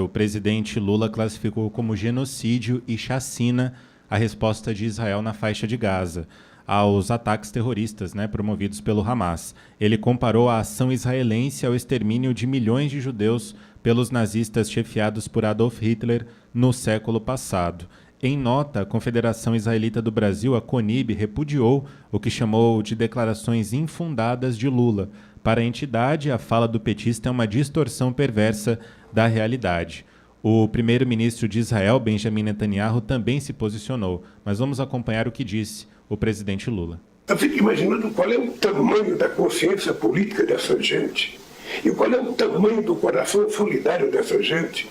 O presidente Lula classificou como genocídio e chacina a resposta de Israel na faixa de Gaza aos ataques terroristas, promovidos pelo Hamas. Ele comparou a ação israelense ao extermínio de milhões de judeus pelos nazistas chefiados por Adolf Hitler no século passado. Em nota, a Confederação Israelita do Brasil, a CONIB, repudiou o que chamou de declarações infundadas de Lula. Para a entidade, a fala do petista é uma distorção perversa da realidade. O primeiro-ministro de Israel, Benjamin Netanyahu, também se posicionou, mas vamos acompanhar o que disse o presidente Lula. Eu fico imaginando qual é o tamanho da consciência política dessa gente e qual é o tamanho do coração solidário dessa gente,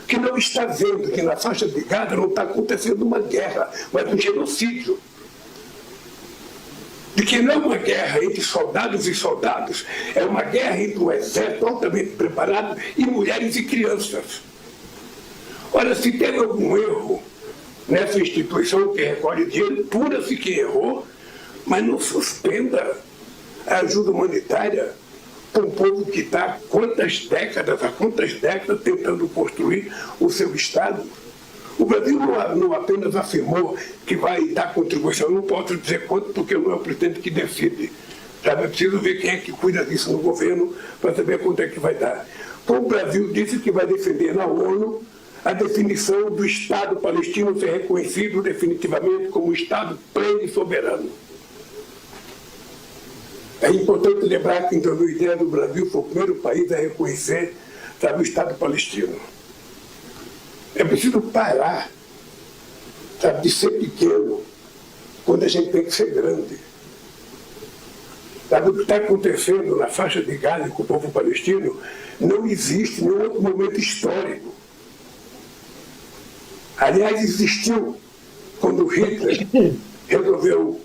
que não está vendo que na faixa de Gaza não está acontecendo uma guerra, mas um genocídio. De que não é uma guerra entre soldados e soldados, é uma guerra entre um exército altamente preparado e mulheres e crianças. Olha, se teve algum erro nessa instituição que recolhe dinheiro, pura-se que errou, mas não suspenda a ajuda humanitária para um povo que está há quantas décadas tentando construir o seu Estado. O Brasil não apenas afirmou que vai dar contribuição, não posso dizer quanto, porque não é o presidente que decide. É preciso ver quem é que cuida disso no governo para saber quanto é que vai dar. O Brasil disse que vai defender na ONU a definição do Estado palestino ser reconhecido definitivamente como Estado pleno e soberano. É importante lembrar que, em 2010, o Brasil foi o primeiro país a reconhecer, o Estado palestino. É preciso parar, de ser pequeno, quando a gente tem que ser grande. O que está acontecendo na faixa de Gaza com o povo palestino não existe em nenhum outro momento histórico. Aliás, existiu quando Hitler resolveu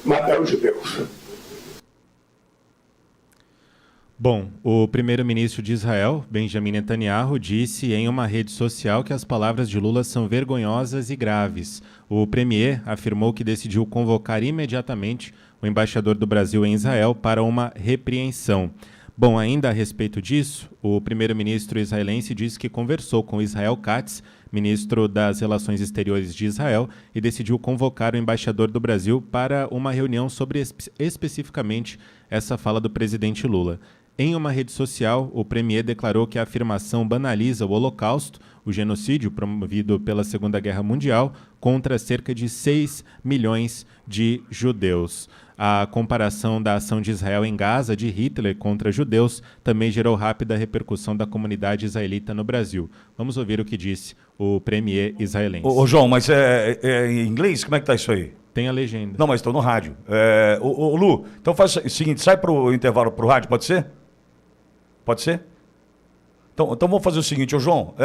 matar os judeus. Bom, o primeiro-ministro de Israel, Benjamin Netanyahu, disse em uma rede social que as palavras de Lula são vergonhosas e graves. O premier afirmou que decidiu convocar imediatamente o embaixador do Brasil em Israel para uma repreensão. Bom, ainda a respeito disso, o primeiro-ministro israelense disse que conversou com Israel Katz, ministro das Relações Exteriores de Israel, e decidiu convocar o embaixador do Brasil para uma reunião sobre especificamente essa fala do presidente Lula. Em uma rede social, o premier declarou que a afirmação banaliza o Holocausto, o genocídio promovido pela Segunda Guerra Mundial, contra cerca de 6 milhões de judeus. A comparação da ação de Israel em Gaza de Hitler contra judeus também gerou rápida repercussão da comunidade israelita no Brasil. Vamos ouvir o que disse o premier israelense. Ô João, mas é em inglês? Como é que tá isso aí? Tem a legenda. Não, mas estou no rádio. Ô Lu, então faz o seguinte, sai para o intervalo para o rádio, pode ser? Pode ser? Então vamos fazer o seguinte, ô João.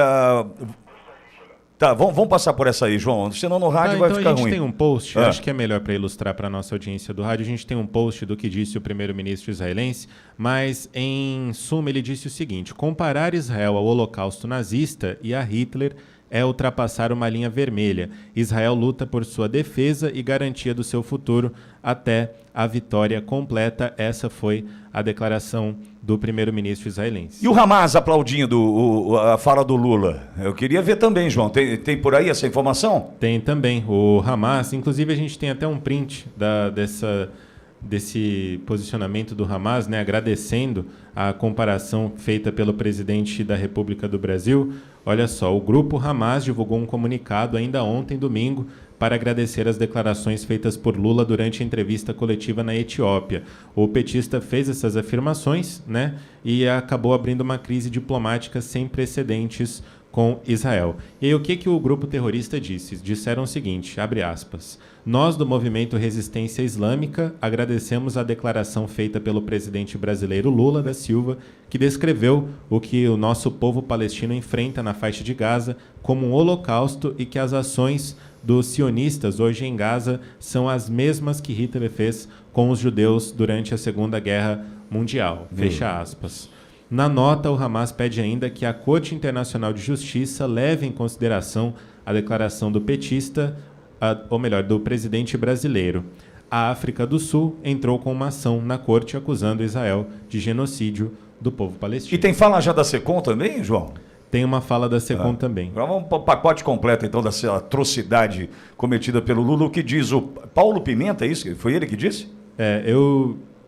Tá, vamos passar por essa aí, João. Senão no rádio vai ficar ruim. A gente tem um post, acho que é melhor para ilustrar para a nossa audiência do rádio. A gente tem um post do que disse o primeiro-ministro israelense, mas em suma ele disse o seguinte: comparar Israel ao Holocausto nazista e a Hitler é ultrapassar uma linha vermelha. Israel luta por sua defesa e garantia do seu futuro até a vitória completa. Essa foi a declaração do primeiro-ministro israelense. E o Hamas aplaudindo a fala do Lula? Eu queria ver também, João. Tem por aí essa informação? Tem também. O Hamas, inclusive a gente tem até um print desse posicionamento do Hamas, agradecendo a comparação feita pelo presidente da República do Brasil. Olha só, o grupo Hamas divulgou um comunicado ainda ontem, domingo, para agradecer as declarações feitas por Lula durante a entrevista coletiva na Etiópia. O petista fez essas afirmações, e acabou abrindo uma crise diplomática sem precedentes com Israel. E aí o que o grupo terrorista disse? Disseram o seguinte, abre aspas, nós do Movimento Resistência Islâmica agradecemos a declaração feita pelo presidente brasileiro Lula da Silva, que descreveu o que o nosso povo palestino enfrenta na faixa de Gaza como um holocausto e que as ações dos sionistas hoje em Gaza são as mesmas que Hitler fez com os judeus durante a Segunda Guerra Mundial. Fecha aspas. Na nota, o Hamas pede ainda que a Corte Internacional de Justiça leve em consideração a declaração do petista, do presidente brasileiro. A África do Sul entrou com uma ação na corte acusando Israel de genocídio do povo palestino. E tem fala já da SECOM também, João? Tem uma fala da SECOM também. Agora vamos para o pacote completo, então, dessa atrocidade cometida pelo Lula. O que diz o Paulo Pimenta, é isso? Foi ele que disse?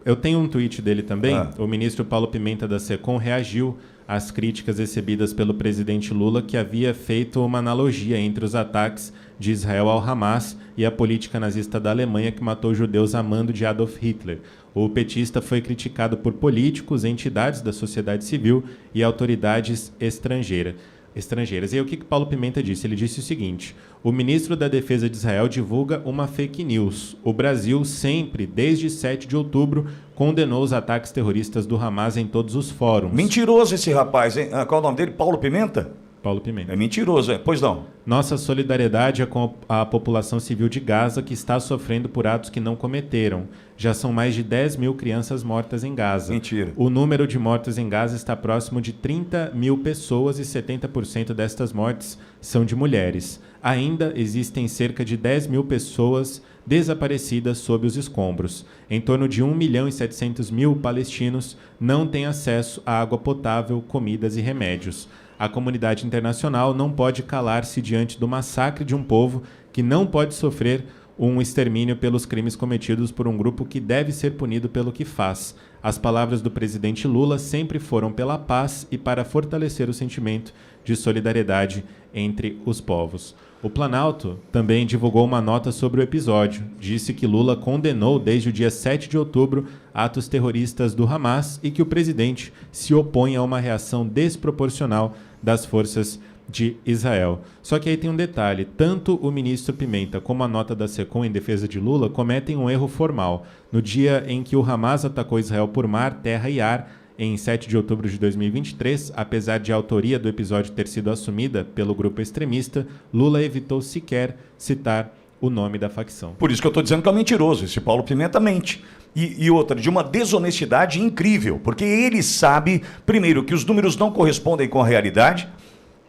Eu tenho um tweet dele também. O ministro Paulo Pimenta da SECOM reagiu às críticas recebidas pelo presidente Lula, que havia feito uma analogia entre os ataques de Israel ao Hamas e a política nazista da Alemanha, que matou judeus a mando de Adolf Hitler. O petista foi criticado por políticos, entidades da sociedade civil e autoridades estrangeiras. E aí o que Paulo Pimenta disse? Ele disse o seguinte: o ministro da Defesa de Israel divulga uma fake news. O Brasil sempre, desde 7 de outubro, condenou os ataques terroristas do Hamas em todos os fóruns. Mentiroso esse rapaz, hein? Qual é o nome dele? Paulo Pimenta? Paulo Pimenta. É mentiroso, é? Pois não. Nossa solidariedade é com a população civil de Gaza, que está sofrendo por atos que não cometeram. Já são mais de 10 mil crianças mortas em Gaza. Mentira. O número de mortos em Gaza está próximo de 30 mil pessoas e 70% destas mortes são de mulheres. Ainda existem cerca de 10 mil pessoas desaparecidas sob os escombros. Em torno de 1.700.000 palestinos não têm acesso à água potável, comidas e remédios. A comunidade internacional não pode calar-se diante do massacre de um povo que não pode sofrer um extermínio pelos crimes cometidos por um grupo que deve ser punido pelo que faz. As palavras do presidente Lula sempre foram pela paz e para fortalecer o sentimento de solidariedade entre os povos. O Planalto também divulgou uma nota sobre o episódio. Disse que Lula condenou desde o dia 7 de outubro atos terroristas do Hamas e que o presidente se opõe a uma reação desproporcional das forças de Israel. Só que aí tem um detalhe: tanto o ministro Pimenta como a nota da SECOM em defesa de Lula cometem um erro formal. No dia em que o Hamas atacou Israel por mar, terra e ar, em 7 de outubro de 2023, apesar de a autoria do episódio ter sido assumida pelo grupo extremista, Lula evitou sequer citar o nome da facção. Por isso que eu estou dizendo que é mentiroso. Esse Paulo Pimenta mente. E outra, de uma desonestidade incrível, porque ele sabe, primeiro, que os números não correspondem com a realidade.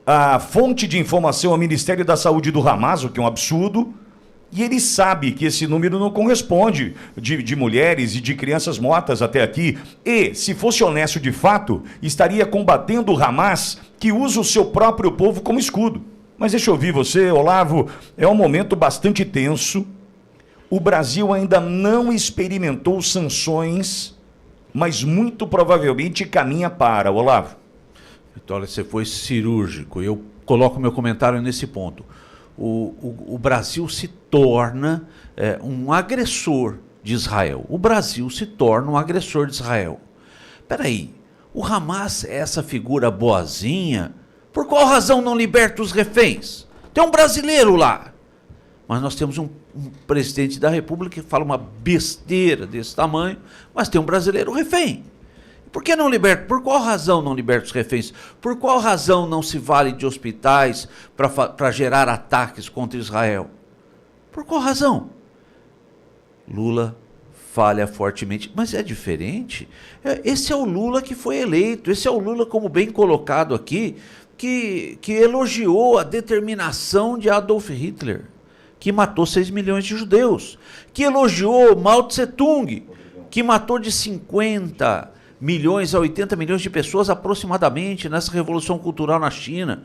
A fonte de informação é o Ministério da Saúde do Hamas, o que é um absurdo. E ele sabe que esse número não corresponde de mulheres e de crianças mortas até aqui. E, se fosse honesto de fato, estaria combatendo o Hamas, que usa o seu próprio povo como escudo. Mas deixa eu ouvir você, Olavo, é um momento bastante tenso. O Brasil ainda não experimentou sanções, mas muito provavelmente caminha para, Olavo. Vitória, você foi cirúrgico. Eu coloco meu comentário nesse ponto. O Brasil se torna um agressor de Israel. O Brasil se torna um agressor de Israel. Espera aí, o Hamas é essa figura boazinha? Por qual razão não liberta os reféns? Tem um brasileiro lá. Mas nós temos um presidente da República que fala uma besteira desse tamanho, mas tem um brasileiro refém. Por que não liberta? Por qual razão não liberta os reféns? Por qual razão não se vale de hospitais para gerar ataques contra Israel? Por qual razão? Lula falha fortemente, mas é diferente. Esse é o Lula que foi eleito, esse é o Lula, como bem colocado aqui, que elogiou a determinação de Adolf Hitler, que matou 6 milhões de judeus, que elogiou Mao Tse-tung, que matou de 50 milhões a 80 milhões de pessoas aproximadamente nessa revolução cultural na China.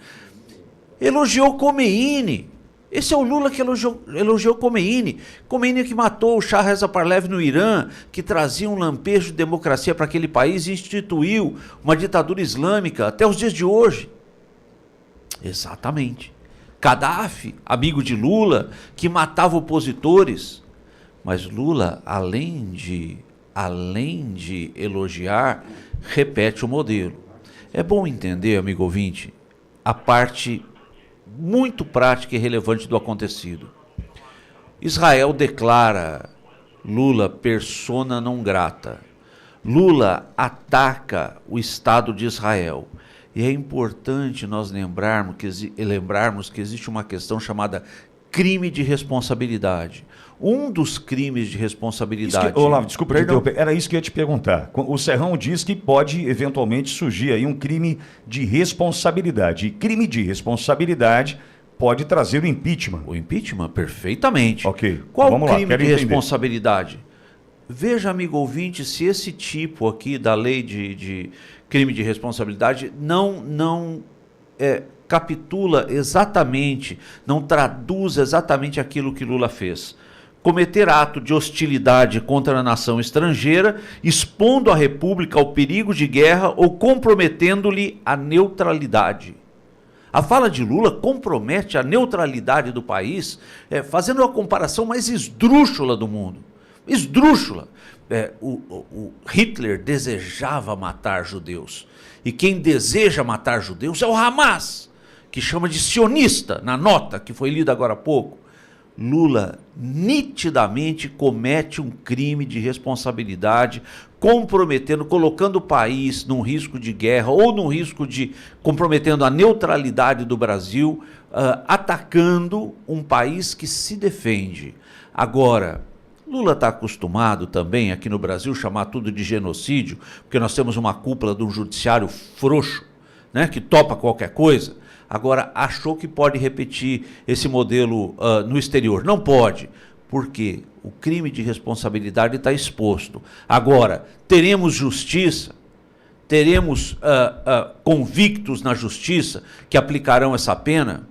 Elogiou Khomeini. Esse é o Lula que elogiou Khomeini. Khomeini que matou o Shah Reza Pahlavi no Irã, que trazia um lampejo de democracia para aquele país e instituiu uma ditadura islâmica até os dias de hoje. Exatamente. Gaddafi, amigo de Lula, que matava opositores. Mas Lula, além de elogiar, repete o modelo. É bom entender, amigo ouvinte, a parte muito prática e relevante do acontecido. Israel declara Lula persona non grata. Lula ataca o Estado de Israel. E é importante nós lembrarmos que existe uma questão chamada crime de responsabilidade. Um dos crimes de responsabilidade... Olavo, desculpa te interromper, era isso que eu ia te perguntar. O Serrão diz que pode eventualmente surgir aí um crime de responsabilidade. E crime de responsabilidade pode trazer o impeachment. O impeachment, perfeitamente. Ok. Qual vamos o crime lá, de entender. responsabilidade? Veja, amigo ouvinte, se esse tipo aqui da lei de crime de responsabilidade não capitula exatamente, não traduz exatamente aquilo que Lula fez. Cometer ato de hostilidade contra a nação estrangeira, expondo a República ao perigo de guerra ou comprometendo-lhe a neutralidade. A fala de Lula compromete a neutralidade do país, fazendo a comparação mais esdrúxula do mundo. Esdrúxula. O Hitler desejava matar judeus. E quem deseja matar judeus é o Hamas, que chama de sionista, na nota que foi lida agora há pouco. Lula nitidamente comete um crime de responsabilidade, comprometendo, colocando o país num risco de guerra ou num risco de comprometendo a neutralidade do Brasil, atacando um país que se defende. Agora, Lula está acostumado também aqui no Brasil chamar tudo de genocídio, porque nós temos uma cúpula de um judiciário frouxo, né, que topa qualquer coisa. Agora, achou que pode repetir esse modelo no exterior. Não pode, porque o crime de responsabilidade está exposto. Agora, teremos justiça, teremos convictos na justiça que aplicarão essa pena?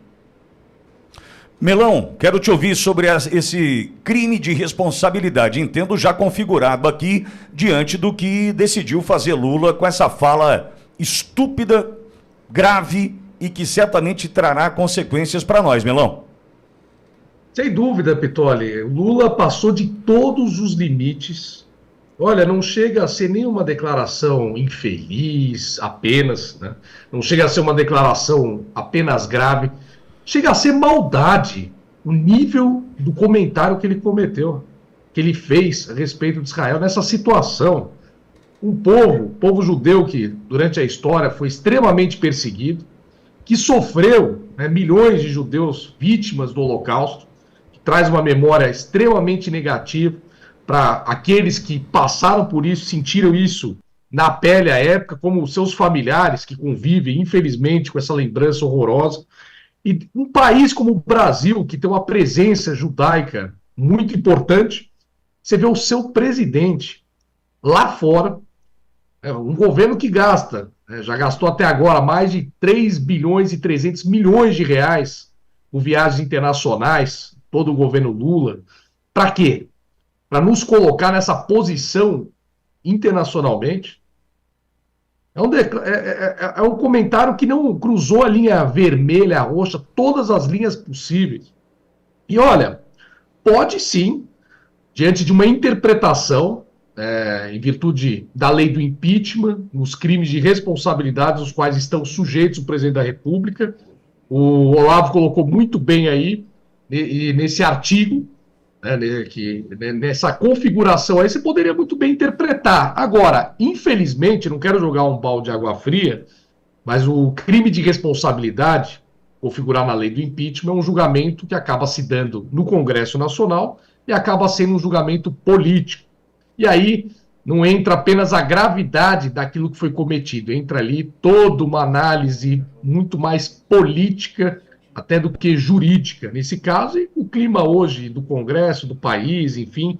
Melão, quero te ouvir sobre esse crime de responsabilidade, entendo já configurado aqui diante do que decidiu fazer Lula com essa fala estúpida, grave e que certamente trará consequências para nós, Melão. Sem dúvida, Pitoli. Lula passou de todos os limites. Olha, não chega a ser nenhuma declaração infeliz apenas, né? Não chega a ser uma declaração apenas grave. Chega a ser maldade o nível do comentário que ele cometeu, que ele fez a respeito de Israel nessa situação. Um povo judeu que durante a história foi extremamente perseguido, que sofreu, né, milhões de judeus vítimas do Holocausto, que traz uma memória extremamente negativa para aqueles que passaram por isso, sentiram isso na pele à época, como seus familiares que convivem, infelizmente, com essa lembrança horrorosa. E um país como o Brasil, que tem uma presença judaica muito importante, você vê o seu presidente lá fora, um governo que gasta, já gastou até agora mais de 3 bilhões e 300 milhões de reais por viagens internacionais, todo o governo Lula. Para quê? Para nos colocar nessa posição internacionalmente. É um comentário que não cruzou a linha vermelha, a roxa, todas as linhas possíveis. E olha, pode sim, diante de uma interpretação, em virtude da lei do impeachment, os crimes de responsabilidade aos quais estão sujeitos o presidente da República, o Olavo colocou muito bem aí, nesse artigo, nessa configuração aí, você poderia muito bem interpretar. Agora, infelizmente, não quero jogar um balde de água fria, mas o crime de responsabilidade, configurar na lei do impeachment, é um julgamento que acaba se dando no Congresso Nacional e acaba sendo um julgamento político. E aí não entra apenas a gravidade daquilo que foi cometido, entra ali toda uma análise muito mais política até do que jurídica nesse caso, e o clima hoje do Congresso, do país, enfim,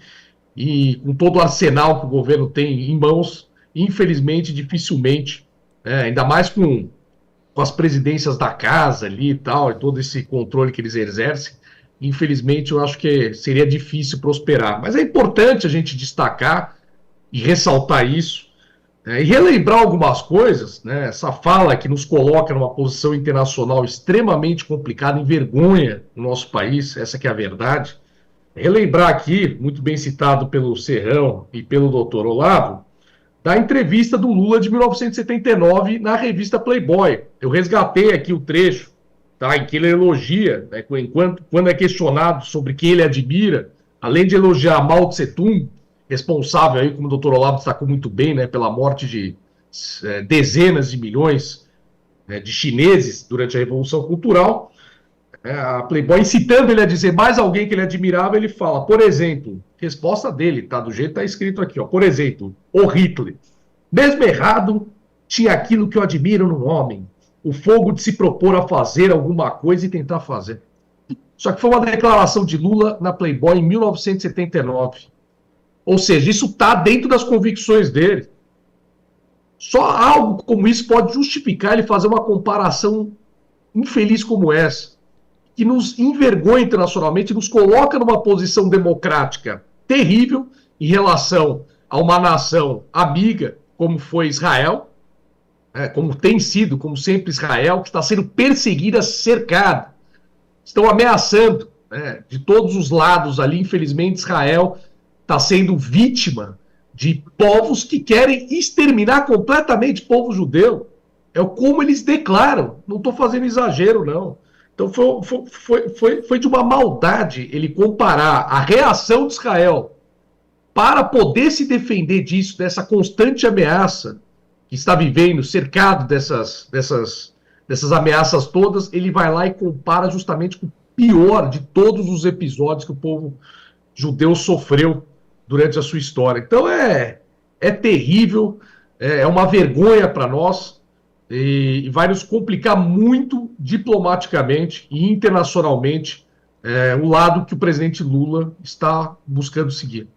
e com todo o arsenal que o governo tem em mãos, infelizmente, dificilmente, ainda mais com as presidências da casa ali e tal, e todo esse controle que eles exercem, infelizmente eu acho que seria difícil prosperar. Mas é importante a gente destacar e ressaltar isso, e relembrar algumas coisas, né? Essa fala que nos coloca numa posição internacional extremamente complicada, em vergonha no nosso país, essa que é a verdade. Relembrar aqui, muito bem citado pelo Serrão e pelo doutor Olavo, da entrevista do Lula de 1979 na revista Playboy. Eu resgatei aqui o trecho, tá, em que ele elogia, né, quando é questionado sobre quem ele admira, além de elogiar Mao Tse-tung, responsável aí, como o doutor Olavo destacou muito bem, né, pela morte de dezenas de milhões de chineses durante a Revolução Cultural, a Playboy, incitando ele a dizer mais alguém que ele admirava, ele fala, por exemplo, resposta dele, tá, do jeito que tá escrito aqui, ó, por exemplo, o Hitler, mesmo errado, tinha aquilo que eu admiro num homem, o fogo de se propor a fazer alguma coisa e tentar fazer. Só que foi uma declaração de Lula na Playboy em 1979. Ou seja, isso está dentro das convicções dele. Só algo como isso pode justificar ele fazer uma comparação infeliz como essa, que nos envergonha internacionalmente, nos coloca numa posição democrática terrível em relação a uma nação amiga, como foi Israel, como tem sido, como sempre Israel, que está sendo perseguida, cercada. Estão ameaçando, de todos os lados ali. Infelizmente, Israel está sendo vítima de povos que querem exterminar completamente o povo judeu. É como eles declaram. Não estou fazendo exagero, não. Então foi de uma maldade ele comparar a reação de Israel para poder se defender disso, dessa constante ameaça que está vivendo, cercado dessas ameaças todas. Ele vai lá e compara justamente com o pior de todos os episódios que o povo judeu sofreu durante a sua história. Então é terrível, é uma vergonha para nós, e vai nos complicar muito diplomaticamente e internacionalmente o lado que o presidente Lula está buscando seguir.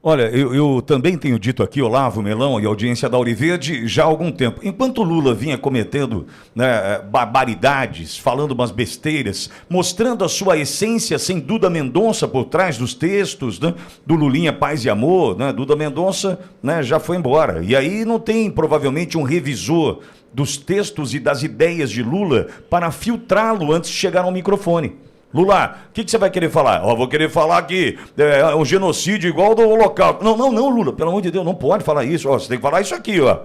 Olha, eu também tenho dito aqui, Olavo, Melão e audiência da Auriverde, já há algum tempo. Enquanto Lula vinha cometendo, né, barbaridades, falando umas besteiras, mostrando a sua essência, sem Duda Mendonça por trás dos textos, né, do Lulinha Paz e Amor, né, Duda Mendonça, né, já foi embora. E aí não tem, provavelmente, um revisor dos textos e das ideias de Lula para filtrá-lo antes de chegar ao microfone. Lula, o que você vai querer falar? Vou querer falar que é um genocídio igual do Holocausto. Não, Lula, pelo amor de Deus, não pode falar isso. Você tem que falar isso aqui, ó.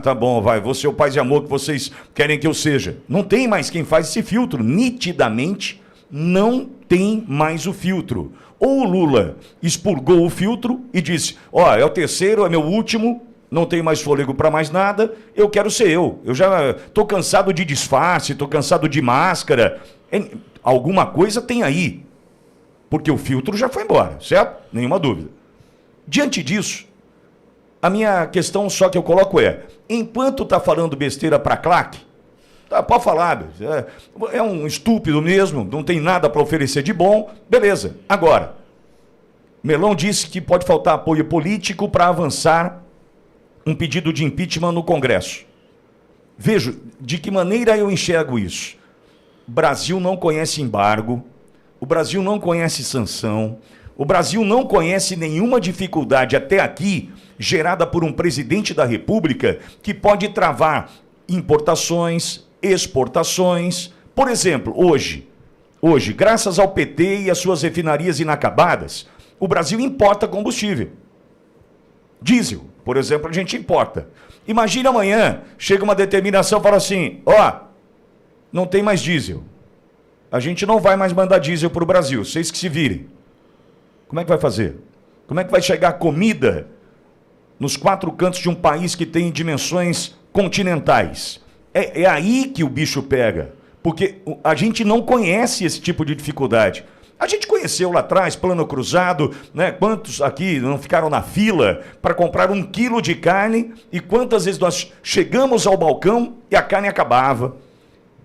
Tá bom, vai, vou ser o paz e amor que vocês querem que eu seja. Não tem mais quem faz esse filtro. Nitidamente, não tem mais o filtro. Ou o Lula expurgou o filtro e disse, é o terceiro, é meu último, não tenho mais fôlego para mais nada, eu quero ser eu. Eu já estou cansado de disfarce, estou cansado de máscara. Alguma coisa tem aí, porque o filtro já foi embora, certo? Nenhuma dúvida. Diante disso, a minha questão só que eu coloco enquanto está falando besteira para claque, tá, pode falar, é um estúpido mesmo, não tem nada para oferecer de bom, beleza. Agora, Melão disse que pode faltar apoio político para avançar um pedido de impeachment no Congresso. Vejo de que maneira eu enxergo isso. O Brasil não conhece embargo, o Brasil não conhece sanção, o Brasil não conhece nenhuma dificuldade até aqui gerada por um presidente da República que pode travar importações, exportações. Por exemplo, hoje, graças ao PT e às suas refinarias inacabadas, o Brasil importa combustível. Diesel, por exemplo, a gente importa. Imagina amanhã, chega uma determinação e fala assim, não tem mais diesel. A gente não vai mais mandar diesel para o Brasil. Vocês que se virem. Como é que vai fazer? Como é que vai chegar comida nos 4 cantos de um país que tem dimensões continentais? É aí que o bicho pega. Porque a gente não conhece esse tipo de dificuldade. A gente conheceu lá atrás, plano cruzado, né? Quantos aqui não ficaram na fila para comprar 1 quilo de carne? E quantas vezes nós chegamos ao balcão e a carne acabava?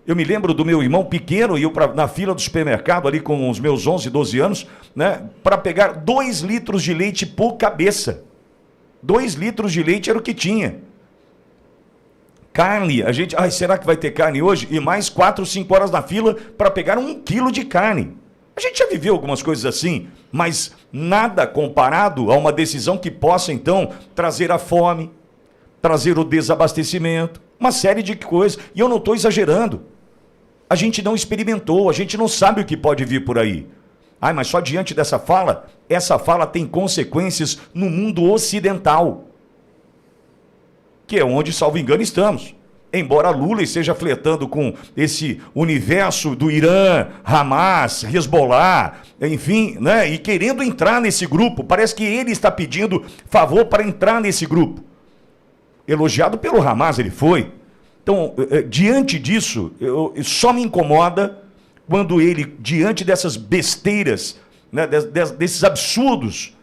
Eu me lembro do meu irmão pequeno, e eu na fila do supermercado, ali com os meus 11, 12 anos, né, para pegar 2 litros de leite por cabeça. 2 litros de leite era o que tinha. Carne, a gente, será que vai ter carne hoje? E mais 4, 5 horas na fila para pegar 1 quilo de carne. A gente já viveu algumas coisas assim, mas nada comparado a uma decisão que possa, então, trazer a fome, trazer o desabastecimento, uma série de coisas. E eu não estou exagerando. A gente não experimentou, a gente não sabe o que pode vir por aí. Mas só diante dessa fala, essa fala tem consequências no mundo ocidental, que é onde, salvo engano, estamos. Embora Lula esteja flertando com esse universo do Irã, Hamas, Hezbollah, enfim, né, e querendo entrar nesse grupo, parece que ele está pedindo favor para entrar nesse grupo. Elogiado pelo Hamas ele foi. Então, diante disso, só me incomoda quando ele, diante dessas besteiras, né, desses absurdos,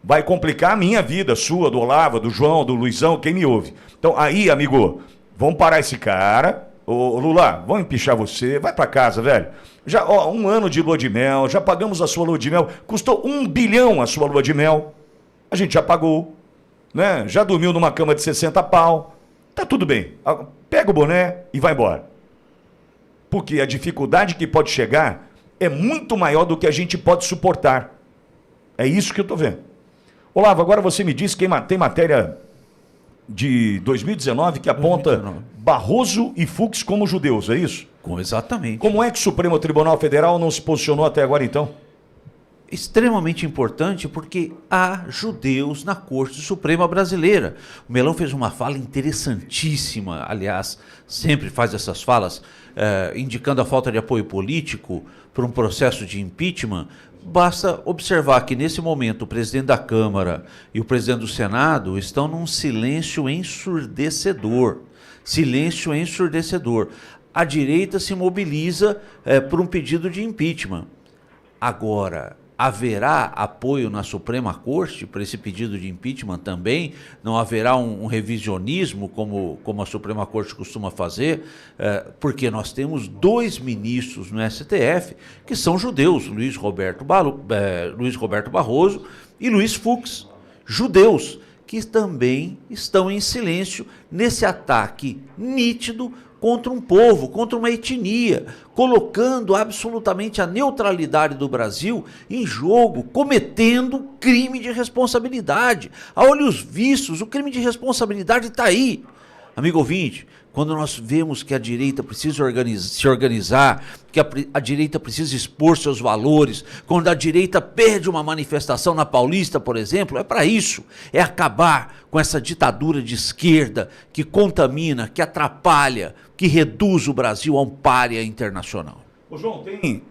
vai complicar a minha vida, a sua, do Olavo, do João, do Luizão, quem me ouve. Então, aí, amigo, vamos parar esse cara. Ô, Lula, vamos empichar você, vai pra casa, velho. Já, 1 ano de lua de mel, já pagamos a sua lua de mel, custou 1 bilhão a sua lua de mel. A gente já pagou, né? Já dormiu numa cama de 60 pau. Tá tudo bem. Pega o boné e vai embora. Porque a dificuldade que pode chegar é muito maior do que a gente pode suportar. É isso que eu estou vendo. Olavo, agora você me diz que tem matéria de 2019 que aponta 2019. Barroso e Fux como judeus, é isso? Exatamente. Como é que o Supremo Tribunal Federal não se posicionou até agora, então? Extremamente importante porque há judeus na Corte Suprema Brasileira. O Melão fez uma fala interessantíssima, aliás, sempre faz essas falas, indicando a falta de apoio político para um processo de impeachment. Basta observar que, nesse momento, o presidente da Câmara e o presidente do Senado estão num silêncio ensurdecedor. Silêncio ensurdecedor. A direita se mobiliza por um pedido de impeachment. Agora, haverá apoio na Suprema Corte para esse pedido de impeachment também? Não haverá um revisionismo como a Suprema Corte costuma fazer? Porque nós temos 2 ministros no STF que são judeus, Luiz Roberto Barroso e Luiz Fux, judeus, que também estão em silêncio nesse ataque nítido contra um povo, contra uma etnia, colocando absolutamente a neutralidade do Brasil em jogo, cometendo crime de responsabilidade. A olhos vistos, o crime de responsabilidade está aí. Amigo ouvinte, quando nós vemos que a direita precisa se organizar, que a direita precisa expor seus valores, quando a direita perde uma manifestação na Paulista, por exemplo, é para isso, é acabar com essa ditadura de esquerda que contamina, que atrapalha, que reduz o Brasil a um pária internacional. Ô João, tem